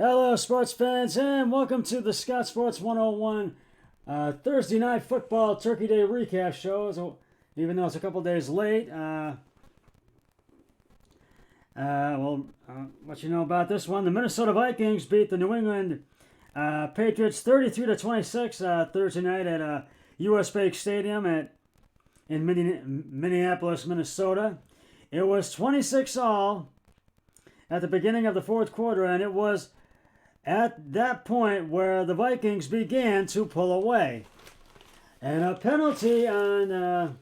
Hello, sports fans, and welcome to the Scott Sports 101 Thursday Night Football Turkey Day recap show. So, even though it's a couple days late, let you know about this one. The Minnesota Vikings beat the New England Patriots 33-26 Thursday night at U.S. Bank Stadium in Minneapolis, Minnesota. It was 26-all at the beginning of the fourth quarter, and it was at that point where the Vikings began to pull away. And a penalty on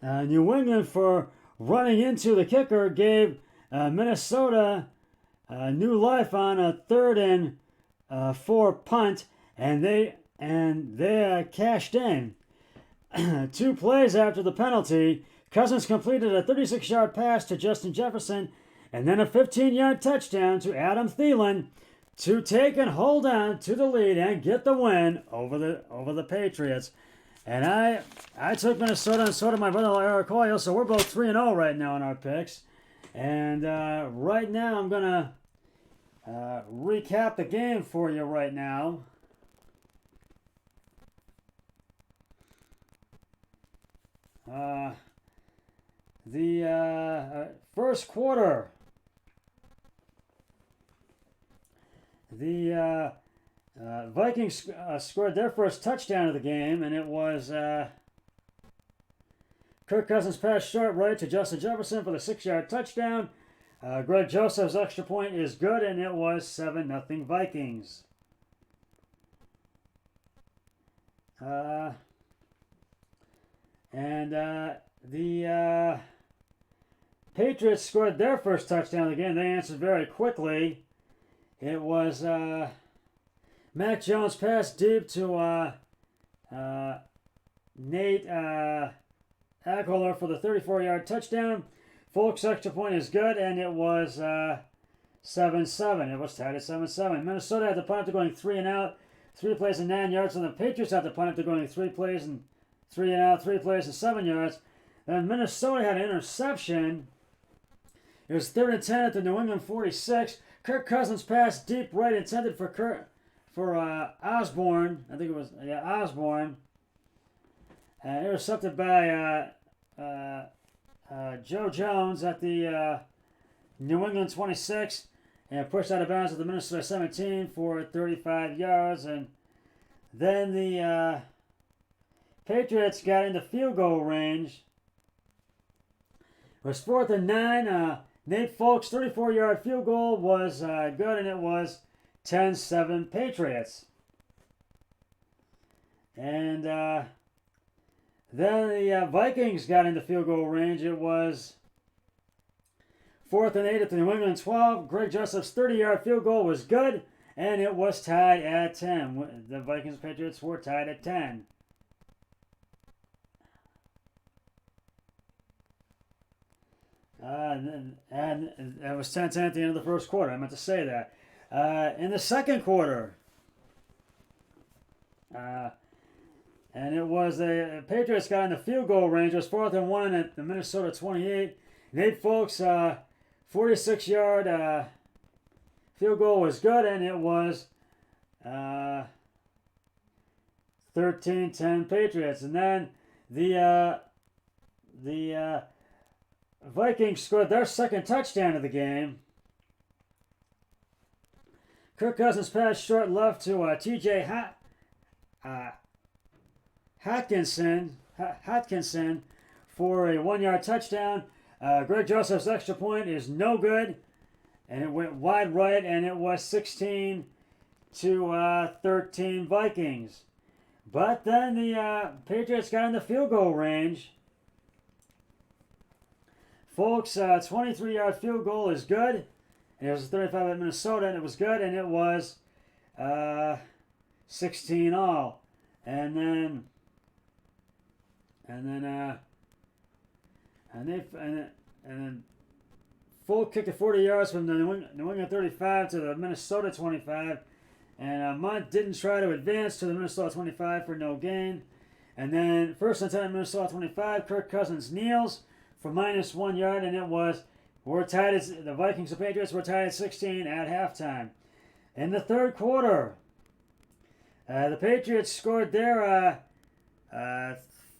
New England for running into the kicker gave Minnesota new life on a 3rd and 4 punt, and they cashed in. 2 plays after the penalty, Cousins completed a 36-yard pass to Justin Jefferson, and then a 15-yard touchdown to Adam Thielen to take and hold on to the lead and get the win over the Patriots. And I took Minnesota, and so did my brother Eric Hoyle, so we're both 3-0 right now in our picks. And right now I'm going to recap the game for you right now. The first quarter, the Vikings scored their first touchdown of the game, and it was Kirk Cousins passed short right to Justin Jefferson for the 6-yard touchdown. Greg Joseph's extra point is good, and it was 7-0 Vikings. The Patriots scored their first touchdown again. They answered very quickly. It was Mac Jones passed deep to Nate Agholor for the 34-yard touchdown. Folk's extra point is good, and it was 7-7. It was tied at 7-7. Minnesota had the punt after going 3 and out, 3 plays and 9 yards, and the Patriots had the punt after going 3 plays and 3 and out, 3 plays and 7 yards. Then Minnesota had an interception. It was 3rd and 10 at the New England 46. Kirk Cousins passed deep right intended for Osborne. I think it was Osborne. Intercepted by Joe Jones at the New England 26 and pushed out of bounds at the Minnesota 17 for 35 yards. And then the Patriots got into field goal range. It was 4th and 9. Nate Folk's 34-yard field goal was good, and it was 10-7 Patriots. And then the Vikings got into field goal range. It was 4th and 8 at the New England 12. Greg Joseph's 30-yard field goal was good, and it was tied at 10. The Vikings and Patriots were tied at 10. And that was 10-10 at the end of the first quarter. I meant to say that. In the second quarter, and it was the Patriots got in the field goal range. It was 4th and 1 at the Minnesota 28. Nate Folk's 46-yard field goal was good, and it was 13-10 Patriots. And then the Vikings scored their second touchdown of the game. Kirk Cousins passed short left to T.J. Hockenson for a 1-yard touchdown. Greg Joseph's extra point is no good, and it went wide right, and it was 16-13 Vikings. But then the Patriots got in the field goal range. Folks, 23-yard field goal is good. And it was 35 at Minnesota, and it was good, and it was 16-all. And then Folk kicked it 40 yards from the New England 35 to the Minnesota 25. And Munt didn't try to advance to the Minnesota 25 for no gain. And then 1st and 10 at Minnesota 25, Kirk Cousins kneels for -1 yard, and it was were tied. The Vikings and Patriots were tied at 16 at halftime. In the third quarter, the Patriots scored their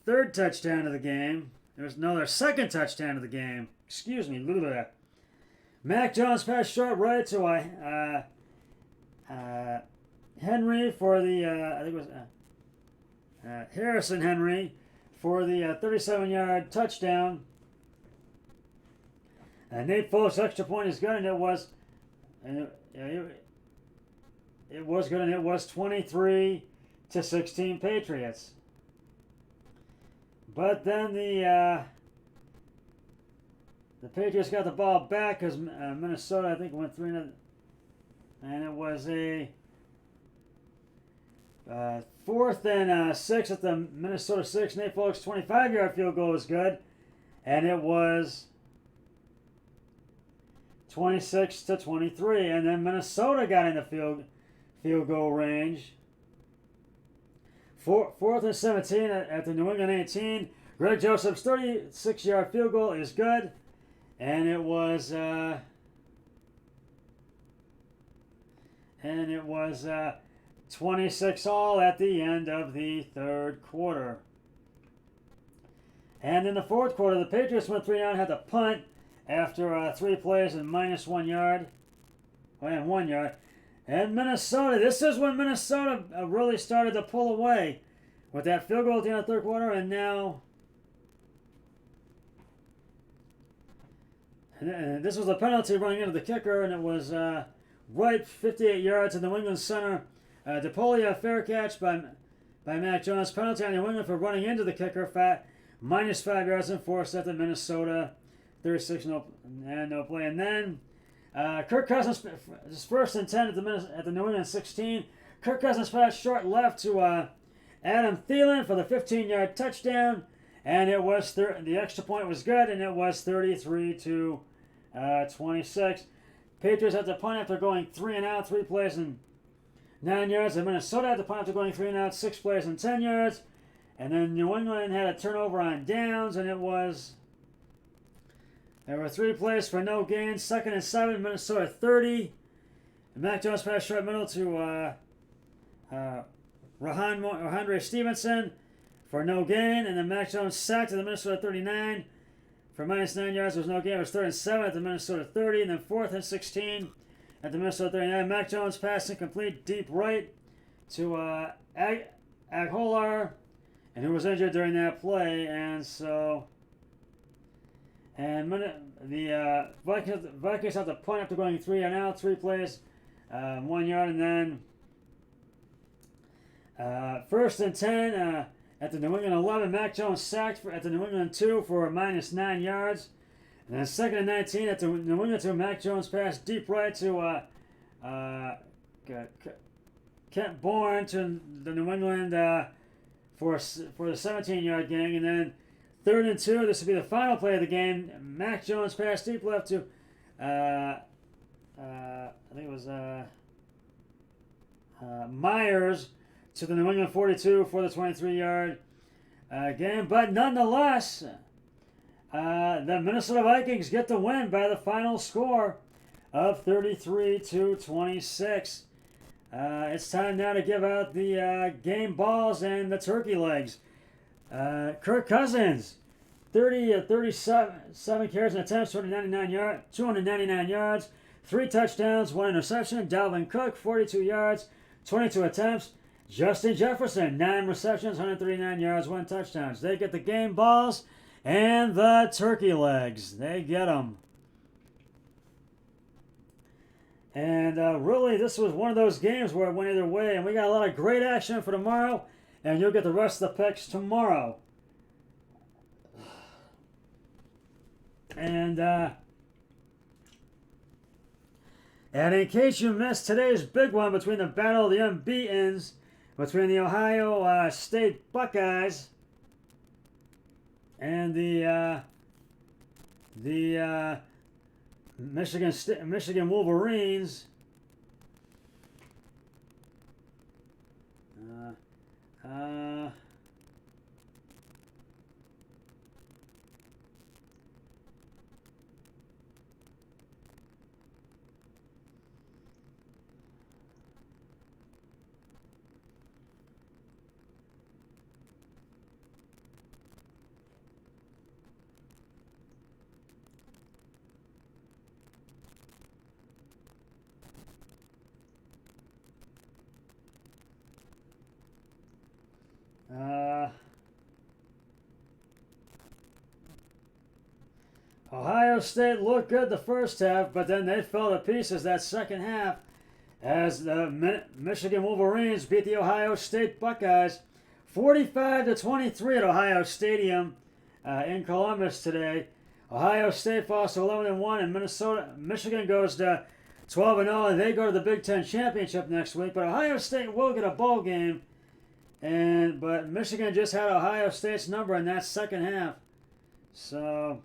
third touchdown of the game. Their second touchdown of the game. Excuse me, look at that. Mac Jones passed short right to Henry for the I think it was Harrison Henry for the 37-yard touchdown. Nate Folks' extra point is good, and it was good, and it was 23-16 Patriots. But then the Patriots got the ball back because Minnesota, I think, went 3-0, and it was a 4th and 6 at the Minnesota 6. Nate Folks' 25-yard field goal was good, and it was 26-23. And then Minnesota got into field goal range. 4th and 17 at the New England 18. Greg Joseph's 36-yard field goal is good, and it was 26 all at the end of the third quarter. And in the fourth quarter, the Patriots went 3-0, had to punt after 3 plays and -1 yard. And 1 yard. And Minnesota, this is when Minnesota really started to pull away with that field goal at the end of the third quarter, and now. And this was a penalty running into the kicker, and it was right 58 yards in the New England center. DePolia, fair catch by Mac Jones. Penalty on New England for running into the kicker. -5 yards enforced at the Minnesota 36 no play. And then Kirk Cousins, his 1st and 10 at the New England 16. Kirk Cousins passed short left to Adam Thielen for the 15-yard touchdown, and it was the extra point was good, and it was 33-26. Patriots had to punt after going 3 and out, 3 plays and 9 yards. And Minnesota had to punt after going 3 and out, 6 plays and 10 yards. And then New England had a turnover on downs, and there were 3 plays for no gain. 2nd and 7, Minnesota 30. And Mac Jones passed short middle to Rhamondre Stevenson for no gain. And then Mac Jones sacked to the Minnesota 39 for -9 yards. There was no gain. It was 3rd and 7 at the Minnesota 30. And then 4th and 16 at the Minnesota 39. Mac Jones passed incomplete deep right to Agholor, and who was injured during that play. And so, the Vikings had to punt after going 3 and out, 3 plays, 1 yard, and then 1st and 10 at the New England 11. Mac Jones sacked at the New England 2 for -9 yards. And then 2nd and 19 at the New England 2. Mac Jones passed deep right to Kent Bourne to the New England for the 17-yard gain. And then 3rd and 2. This would be the final play of the game. Mac Jones passed deep left to I think it was Myers to the New England 42 for the 23-yard game. But nonetheless, the Minnesota Vikings get the win by the final score of 33-26. It's time now to give out the game balls and the turkey legs. Kirk Cousins, 37 carries and attempts, 299 yards, 3 touchdowns, 1 interception. Dalvin Cook, 42 yards, 22 attempts. Justin Jefferson, 9 receptions, 139 yards, 1 touchdown. They get the game balls and the turkey legs. They get them. And really, this was one of those games where it went either way. And we got a lot of great action for tomorrow. And you'll get the rest of the picks tomorrow. And in case you missed today's big one between the battle of the unbeatens, between the Ohio State Buckeyes and the Michigan Wolverines. Ohio State looked good the first half, but then they fell to pieces that second half as the Michigan Wolverines beat the Ohio State Buckeyes 45-23 at Ohio Stadium in Columbus today. Ohio State falls to 11-1, and Michigan goes to 12-0, and they go to the Big Ten Championship next week. But Ohio State will get a bowl game, but Michigan just had Ohio State's number in that second half. So,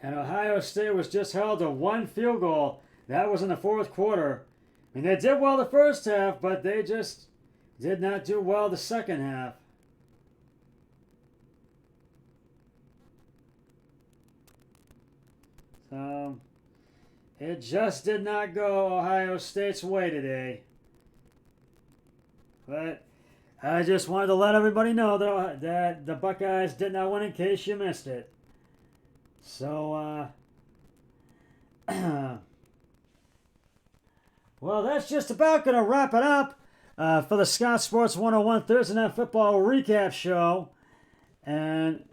and Ohio State was just held to one field goal. That was in the fourth quarter. I mean, they did well the first half, but they just did not do well the second half. So, it just did not go Ohio State's way today. But I just wanted to let everybody know that the Buckeyes did not win in case you missed it. So, well, that's just about going to wrap it up for the Scott Sports 101 Thursday Night Football recap show. And,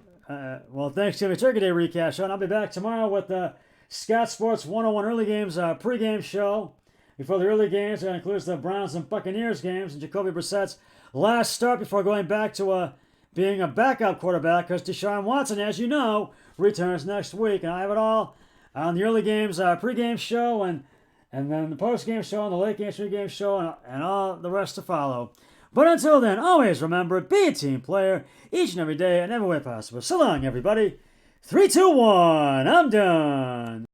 well, thanks to the Turkey Day recap show. And I'll be back tomorrow with the Scott Sports 101 early games pregame show. Before the early games, that includes the Browns and Buccaneers games and Jacoby Brissett's last start before going back to being a backup quarterback, because Deshaun Watson, as you know, returns next week. And I have it all on the early games pregame show and then the postgame show and the late games pregame show and all the rest to follow. But until then, always remember, be a team player each and every day and every way possible. So long, everybody. 3, 2, 1, I'm done.